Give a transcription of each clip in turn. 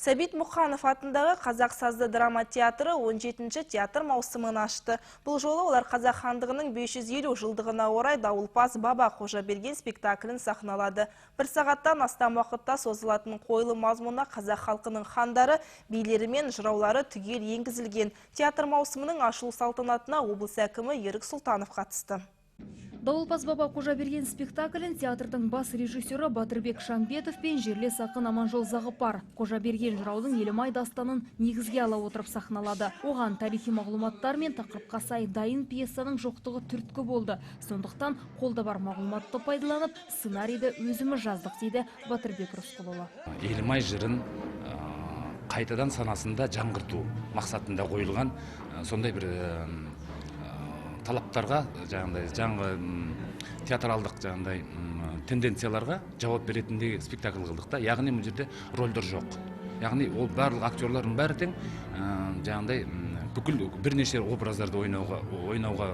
Сәбит Мұқанов атындағы Қазақ сазды драма театры 17-ші театр маусымын ашты. Бұл жолы олар Қазақ хандығының 550 жылдығына орай Дауылпаз Баба Қожаберген спектаклін сахналады. Бір сағаттан астам уақытта созылатын қойылым мазмұнына қазақ халқының хандары, билері мен жыраулары түгел енгізілген. Театр маусымының ашылу салтанатына облыс әкімі Ерік Сұлтанов қатысты. Дауылпаз Баба Қожаберген спектаклін театрдың бас режиссері Батырбек Шамбетов пен жерлес ақын Аманжол Зағыпар Қожаберген жыраудың Елімай дастанын негізге ала отырып сахналады. Оған тарихи мағлұматтар мен тақырыпқа сай дайын пьесаның жоқтығы түрткі болды. Сондықтан қолда бар мағлұматты пайдаланып, сценарийді өзіміз жаздық дейді Батырбек Рысқұлұлы. Елімай жырын қайтадан санасында жаңғырту мақсатында қойылған сондай бір талаптарға, жаңағы театралдық тенденцияларға жауап беретіндей спектакль қылдық та. Яғни бұл жерде рөлдер жоқ. Яғни ол барлық актерлардың бәрі тең, бүкіл бірнеше образдарды ойнауға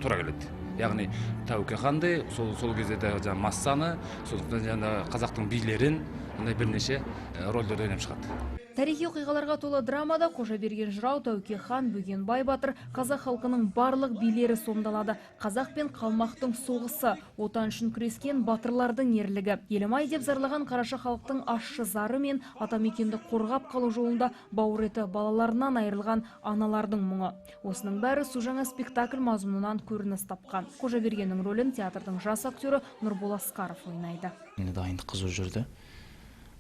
тура келеді. Яғни Тәуке ханды, сол кезде Массаны, қазақтың билерін, бірнеше рөлдерді ойнап шығады. Тарихи оқиғаларға толы драмада Қожаберген жырау, Тәуке хан, Бөгенбай батыр, қазақ халқының барлық билері сомдалады. Қазақ пен қалмақтың соғысы, отан үшін күрескен батырлардың ерлігі. Елімай деп зарлаған қараша халықтың ащы зары мен атамекенді қорғап қалу жолында бауыр еті балаларынан айырылған аналардың мұңы. Осының бәрі су жаңа спектакль мазмұнынан көрініс тапқан. Қожабергеннің рөлін театрдың жас актері Нұрбол Асқаров ойнайды. Дайындық қызу жүрді.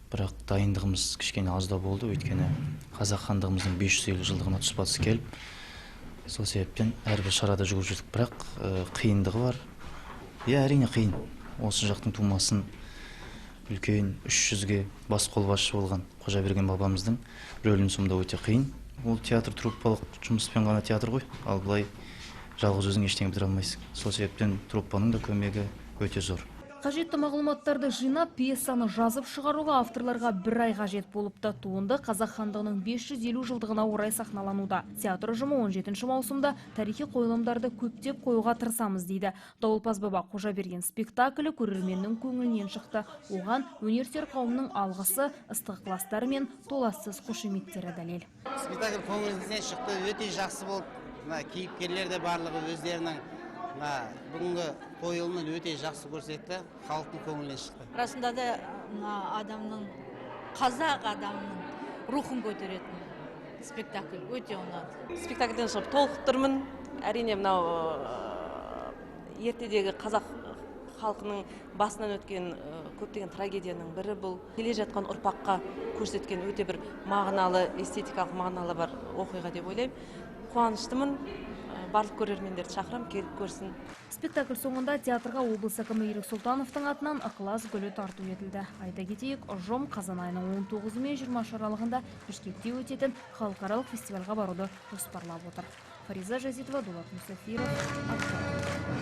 Бірақ дайындығымыз кішкене аздау болды, өйткені қазақ хандығымыздың 550 жылдығына тұспа-тұс келіп, сол себептен әрбір шарада жүгіріп жүрдік. Бірақ қиындығы бар. Әрине қиын. Осы жақтың тумасын үлкен 300-ге бас қолбасшы болған Қожаберген бабамыздың рөлін сомдау өте қиын. Ол театр труппалық жұмыспен ғана театр ғой, ал былай жалғыз өзің ештеңе бітіре алмайсың. Сол себептен труппаның да көмегі өте зор. Қажетті мағлұматтарды жинап, пьесаны жазып шығаруға авторларға 1 ай қажет болыпты. Туынды қазақ хандығының 550 жылдығына орай сахналануда. Театр ұжымы 17-ші маусымда тарихи қойылымдарды көптеп қоюға тырысамыз дейді. Дауылпаз Баба Қожаберген спектаклі көрерменнің көңілінен шықты. Оған өнерсүйер қауымның алғысы, ыстық ықыластары мен толассыз қошеметтері дәлел. Спектакль көңіліңізден шықты, өте жақсы болды. Кейіпкерлер де барлығы өздерінің бүгінгі қойылымын өте жақсы көрсетті, халықтың көңілінен шықты. Расында да адамның, қазақ адамның рухын көтеретін спектакль өте ұнады. Спектакльден шығып толықтырмын. Әрине мынау ертедегі қазақ халқының басынан өткен көптеген трагедияның бірі бұл. Келе жатқан ұрпаққа көрсеткен өте бір мағыналы, эстетикалық мағыналы бар оқиға деп ойлаймын. Қуаныштымын. Барлық көрермендерді шақырам, келіп көрсін. Спектакль соңында театрға облыс әкімі Ерік Сұлтановтың атынан ықылас гүлі тарту етілді. Айта кетейік, ұжым қазан айының 19 мен 20 аралығында Бішкекте өтетін халықаралық фестивальға баруды жоспарлап отыр. Фариза Жазитова, Дулат Мұсафиров.